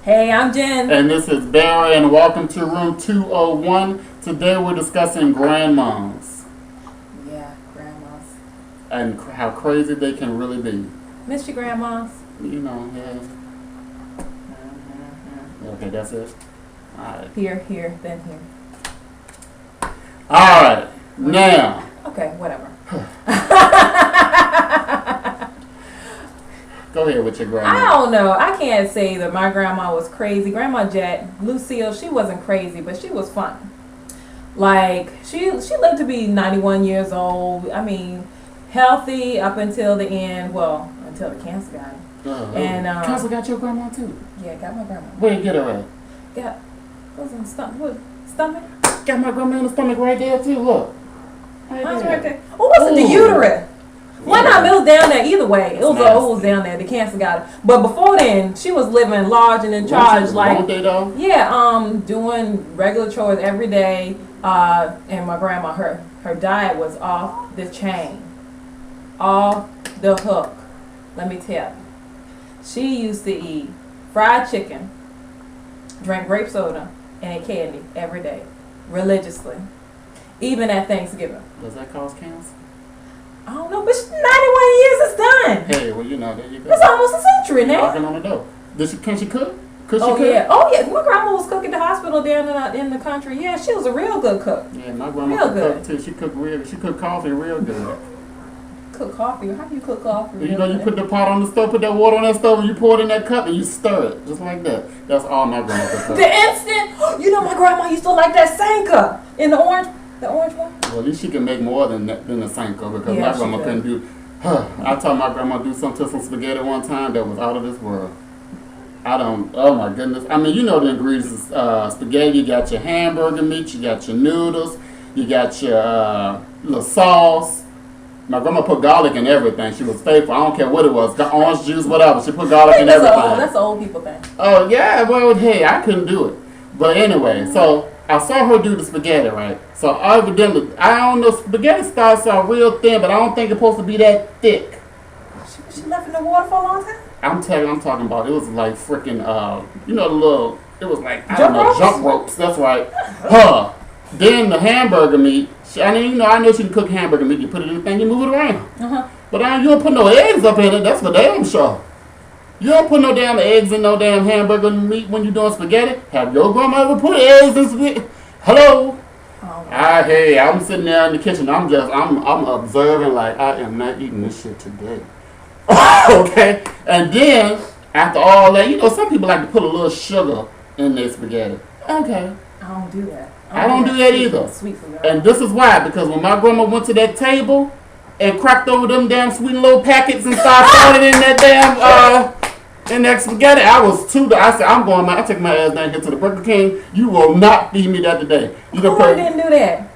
Hey, I'm Jen. And this is Barry, and welcome to Room 201. Today we're discussing grandmas. Yeah, grandmas. And how crazy they can really be. Miss your grandmas? You know, yeah. Okay, that's it. Alright. Here, then here. Alright, now. Okay, whatever. Go ahead with your grandma. I don't know. I can't say that my grandma was crazy. Grandma Jet, Lucille, she wasn't crazy, but she was fun. Like, she lived to be 91 years old. I mean, healthy up until the end. Well, until the cancer got her. And cancer got your grandma too? Yeah, got my grandma. Where you get her at? Got, what's in the stomach? What, stomach? Got my grandma in the stomach right there too, look. Mine's right there. Oh, what's in the uterus? One time it was down there either way. It was down there. The cancer got her. But before then, she was living large and in charge. Like, doing regular chores every day. And my grandma, her diet was off the chain, off the hook. Let me tell you, she used to eat fried chicken, drink grape soda, and ate candy every day, religiously, even at Thanksgiving. Does that cause cancer? I don't know, but 91 years is done. Hey, well, you know, there you go. It's almost a century now. Knocking on the door. Can she cook? Could she cook? Yeah. Oh, yeah. My grandma was cooking at the hospital down in the country. Yeah, she was a real good cook. Yeah, my grandma could cook, too. She cooked coffee real good. Cook coffee? How do you cook coffee? You know, you put the pot on the stove, put that water on that stove, and you pour it in that cup, and you stir it. Just like that. That's all my grandma could cook. The instant, my grandma used to like that Sanka in the orange one. Well, at least she can make more than the Sanka, because my grandma couldn't do. I taught my grandma to do some spaghetti one time that was out of this world. Oh my goodness. I mean, you know the ingredients. Spaghetti, you got your hamburger meat, you got your noodles, you got your little sauce. My grandma put garlic in everything. She was faithful. I don't care what it was. Got orange juice, whatever. She put garlic in everything. That's an old people thing. Oh, yeah. Well, hey, I couldn't do it. But anyway, so I saw her do the spaghetti, right? So evidently, I don't know, spaghetti starts out real thin, but I don't think it's supposed to be that thick. She left in the water for a long time? I'm talking about, it was like freaking, it was like, jump ropes. That's right. Then the hamburger meat, I know she can cook hamburger meat. You put it in the thing, you move it around. But you don't put no eggs up in it, that's for damn sure. You don't put no damn eggs in no damn hamburger meat when you're doing spaghetti. Have your grandma ever put eggs in spaghetti? Hello? Hey, I'm sitting there in the kitchen, I'm observing like, I am not eating this shit today. Okay, and then after all that, some people like to put a little sugar in their spaghetti. Okay, I don't do that. I don't do that either. Sweet for you. And this is why, because when my grandma went to that table and cracked over them damn sweet little packets and started throwing it in that damn in that spaghetti, I said, I take my ass down here to the Burger King. You will not feed me that today. Who didn't do that?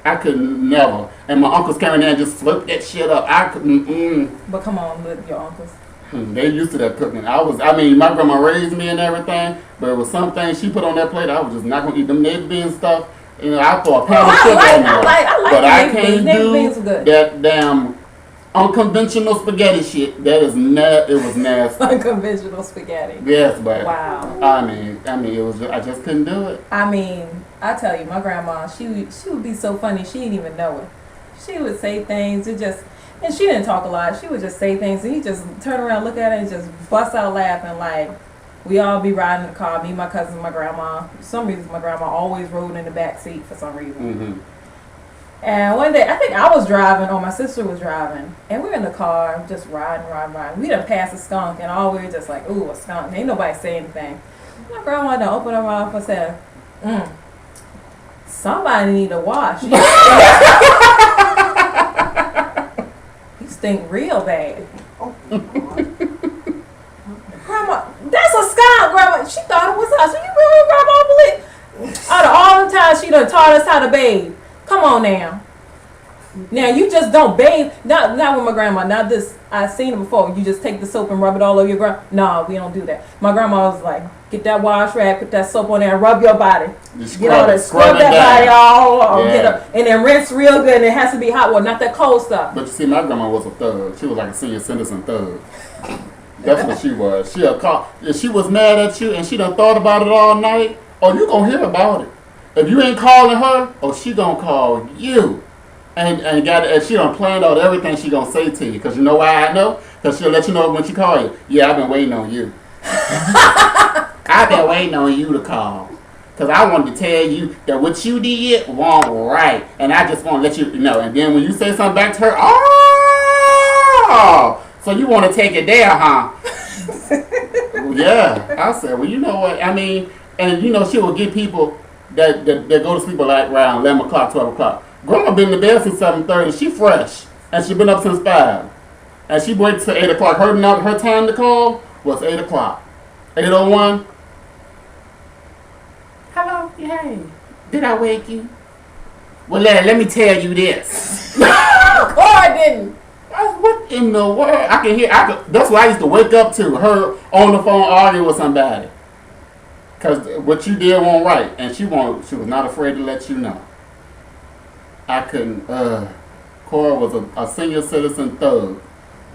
I could never. And my uncles came in there and just slurped that shit up. I couldn't. But come on, with your uncles. They used to that cooking. My grandma raised me and everything, but it was some things she put on that plate, I was just not going to eat them navy bean stuff. I throw a pound of sugar on there. But I can't do that damn unconventional spaghetti shit. It was nasty. Unconventional spaghetti. Yes, but wow. I mean, it was. I just couldn't do it. I mean, I tell you, my grandma, she would be so funny. She didn't even know it. She would say things. And she didn't talk a lot. She would just say things, and he just turn around, look at it, and just bust out laughing. Like, we all be riding in the car, me, my cousin, my grandma. For some reason, my grandma always rode in the back seat for some reason. Mm-hmm. And one day, I think I was driving, or my sister was driving, and we were in the car, just riding. We done passed a skunk, and all we were just like, ooh, a skunk. Ain't nobody say anything. My grandma done opened her mouth and said, somebody need to wash. Stink real bad. Grandma, that's a skunk, Grandma. She thought it was us. So you really, Grandma, believe? Out of all the times she done taught us how to bathe. Come on now. Now you just don't bathe. Not with my grandma. Not this. I've seen it before. You just take the soap and rub it all over your grandma. No, we don't do that. My grandma was like, get that wash rag, put that soap on there, and rub your body. Scrub that body all over, and then rinse real good. And it has to be hot water, not that cold stuff. But you see, my grandma was a thug. She was like a senior citizen thug. That's what she was. She'll call. If she was mad at you and she done thought about it all night, you gonna hear about it. If you ain't calling her, she gonna call you. And she done planned out everything she gonna say to you. Because you know why I know? Because she'll let you know when she call you. Yeah, I've been waiting on you. I've been waiting on you to call. Because I wanted to tell you that what you did wasn't right. And I just want to let you know. And then when you say something back to her, so you want to take it there, huh? Yeah. I said, well, you know what? I mean, and she will get people that go to sleep like around 11 o'clock, 12 o'clock. Grandma been in the bed since 7:30. She fresh. And she been up since 5. And she waited till 8 o'clock. Her time to call was 8 o'clock. 8:01. Hello? Hey. Did I wake you? Well, let me tell you this. I didn't. What in the world? I can hear. That's why I used to wake up to her on the phone arguing with somebody. Because what you did wasn't right. And she was not afraid to let you know. I couldn't. Cora was a senior citizen thug.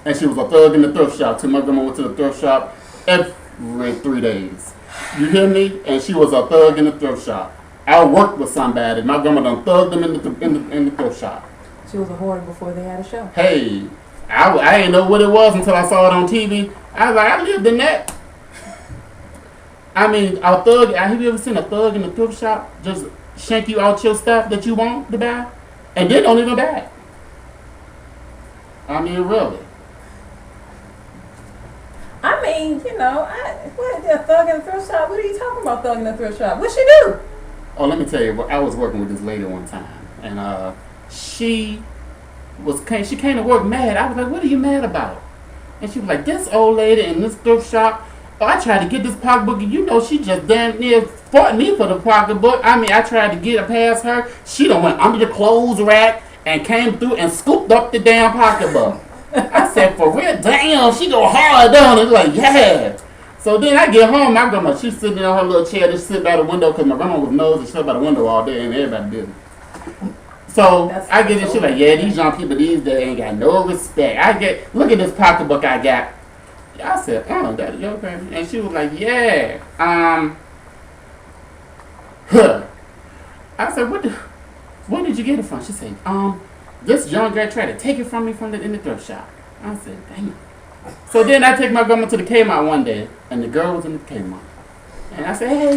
And she was a thug in the thrift shop too. My grandma went to the thrift shop every 3 days. You hear me? And she was a thug in the thrift shop. I worked with somebody. My grandma done thugged them in the thrift shop. She was a hoarder before they had a show. Hey, I didn't know what it was until I saw it on TV. I was like, I lived in that. I mean, a thug. Have you ever seen a thug in the thrift shop just shank you out your stuff that you want to buy, and they don't even buy it? I mean, really. I mean, what a thug in the thrift shop? What are you talking about, thug in the thrift shop? What'd she do? Oh, let me tell you. I was working with this lady one time, and she came to work mad. I was like, "What are you mad about?" And she was like, "This old lady in this thrift shop. I tried to get this pocketbook, and she just damn near fought me for the pocketbook. I mean, I tried to get it past her. She done went under the clothes rack and came through and scooped up the damn pocketbook." I said, "For real? Damn, she go hard down." It's like, yeah. So then I get home, my grandma, she's sitting on her little chair, just sit by the window, because my grandma was nosy, she sat by the window all day, and everybody did it. So I get it, she like, yeah, these young people these days ain't got no respect. Look at this pocketbook I got. I said, Daddy, okay? And she was like, yeah, I said, where did you get it from? She said, this young girl tried to take it from me in the thrift shop. I said, damn. So then I take my grandma to the Kmart one day, and the girl was in the Kmart. And I said, hey.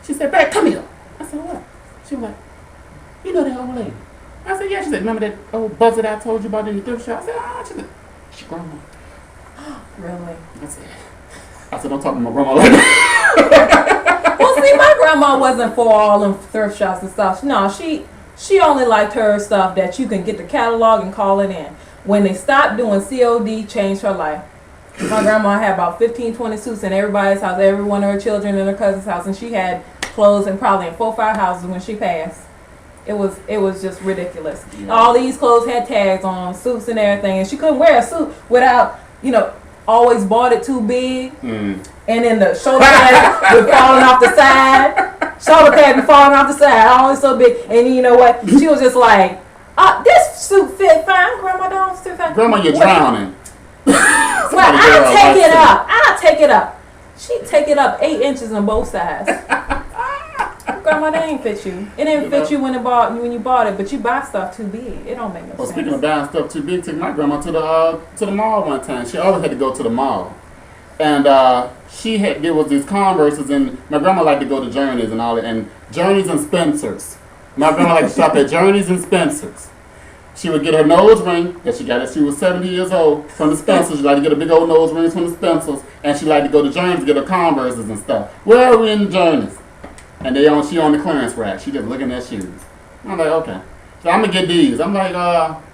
She said, babe, come here. I said, what? She was like, you know that old lady? I said, yeah. She said, remember that old buzzard I told you about in the thrift shop? I said, She said, she grandma. Really? I said, don't talk to my grandma like that. Well, see, my grandma wasn't for all them thrift shops and stuff. No, she only liked her stuff that you can get the catalog and call it in. When they stopped doing COD, changed her life. My grandma had about 15, 20 suits in everybody's house, every one of her children in her cousin's house, and she had clothes in probably in 4 or 5 houses when she passed. It was just ridiculous. Yeah. All these clothes had tags on, suits and everything, and she couldn't wear a suit without, always bought it too big, and then the shoulder pads were falling off the side. Shoulder pads were falling off the side, always so big. And you know what? She was just like, this suit fit fine. Grandma don't fit fine. Grandma, you're drowning. Well, I'll take it up. She'd take it up 8 inches on both sides. Grandma, that ain't fit you. It didn't fit you when you bought it, but you buy stuff too big. It don't make no sense. Speaking of buying stuff too big, took my grandma to the mall one time. She always had to go to the mall, and there was these Converses, and my grandma liked to go to Journeys and all that, and Journeys and Spencer's. My grandma liked to shop at Journeys and Spencer's. She would get her nose ring that she got as she was 70 years old from the Spencers. She liked to get a big old nose rings from the Spencers, and she liked to go to Journeys to get her Converses and stuff. Where are we in the Journeys? And she on the clearance rack. She just looking at shoes. I'm like, okay. So I'm gonna get these. I'm like,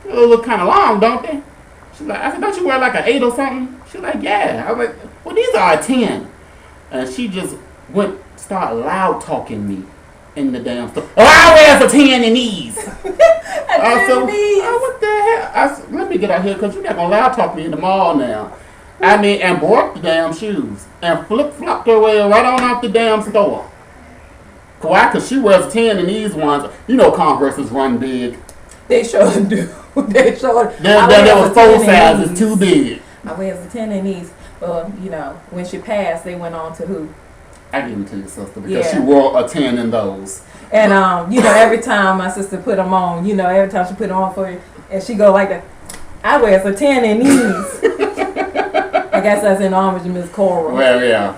they look kind of long, don't they? She's like, I said, don't you wear like an 8 or something? She's like, yeah. I was like, well, these are a 10. And she just started loud talking me in the damn store. Oh, I wear a 10 in these. I said, what the hell? I said, let me get out here because you're not gonna loud talk me in the mall now. I mean, and bought the damn shoes and flip-flopped her way right on out the damn store. Why? Because she wears 10 in these ones. Converses run big. They sure do. They sure. There was 4 sizes too big. I wears a 10 in these. Well, you know, when she passed, they went on to who? I give them to your sister because she wore a 10 in those. And, you know, every time my sister put them on, you know, every time she put them on for you, and she go like that, I wears a 10 in these. I guess that's in homage to Miss Cora. Well, yeah.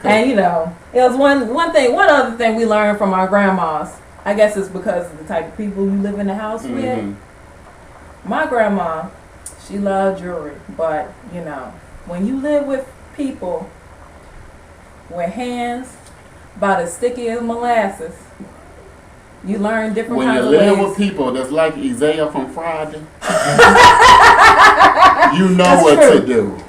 And, you know, it was one other thing we learned from our grandmas. I guess it's because of the type of people you live in the house with. My grandma, she loved jewelry, but, you know, when you live with people with hands about as sticky as molasses, you learn different kinds of ways. When you live with people that's like Isaiah from Friday, you know what to do.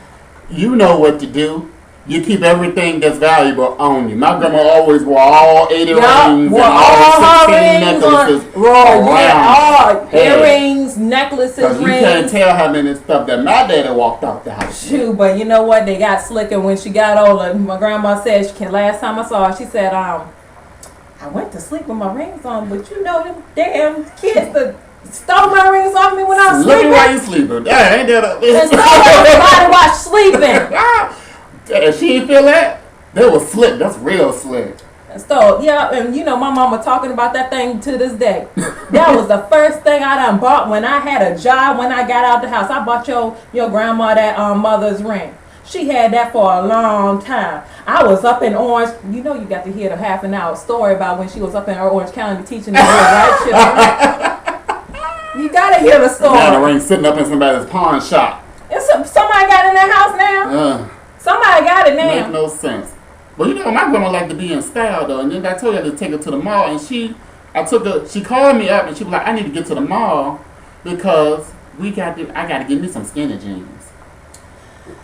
You know what to do. You keep everything that's valuable on you. My grandma always wore all 80 rings and all 16 necklaces. Earrings, necklaces, rings. You can't tell how many stuff that my daddy walked out the house. Shoot, but you know what? They got slicker when she got older. My grandma said, last time I saw her, she said, I went to sleep with my rings on, but you know them damn kids that stole my rings off me when I was sleeping. Look while you sleeping. Yeah, ain't that and stole everybody while sleeping. And she didn't feel that? That was slick. That's real slick. So, yeah, and you know, my mama talking about that thing to this day. That was the first thing I done bought when I had a job when I got out the house. I bought your grandma that mother's ring. She had that for a long time. I was up in Orange. You know, you got to hear the half an hour story about when she was up in Orange County teaching the white children. You got to hear the story. Now the ring sitting up in somebody's pawn shop. Somebody got in that house now. Somebody got it now. Make no sense. But you know, my grandma liked to be in style though. And then I told her to take her to the mall. And she called me up and she was like, I need to get to the mall because I got to get me some skinny jeans.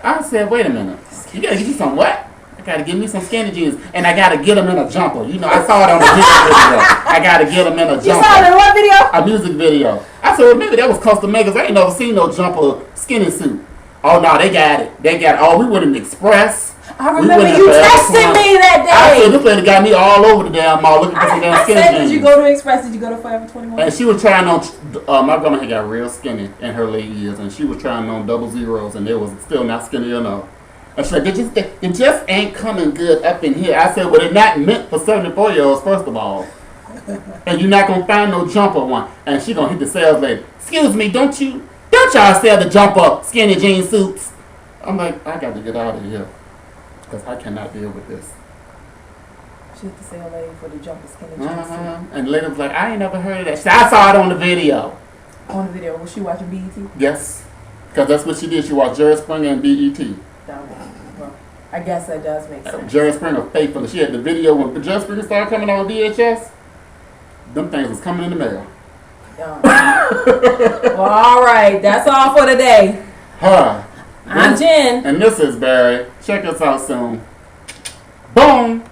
I said, wait a minute. You got to get you some what? I got to get me some skinny jeans. And I got to get them in a jumper. You know, I saw it on the music video. I got to get them in a jumper. You saw it in what video? A music video. I said, well, maybe that was custom made because I ain't never seen no jumper skinny suit. Oh, no, they got it. Oh, we went in Express. I remember you texting me that day. I said, this lady got me all over the damn mall looking for some damn skinny jeans. Did you go to Express? Did you go to Forever 21? And she was trying on, my grandma had got real skinny in her late years, and she was trying on 00s, and they was still not skinny enough. And she's like, it just ain't coming good up in here. I said, well, they're not meant for 74-year-olds, first of all. And you're not going to find no jumper one. And she going to hit the sales lady. Excuse me, don't y'all sell the jumper skinny jean suits? I'm like, I got to get out of here. Because I cannot deal with this. She hit the sales lady for the jumper skinny jean suit. And the lady was like, I ain't never heard of that. She said, I saw it on the video. On the video? Was she watching BET? Yes. Because that's what she did. She watched Jerry Springer and BET. Well, I guess that does make sense. Jerry Springer faithful. She had the video when Jerry Springer started coming on VHS. Them things was coming in the mail. Well, all right. That's all for today. I'm Jen. And this is Barry. Check us out soon. Boom.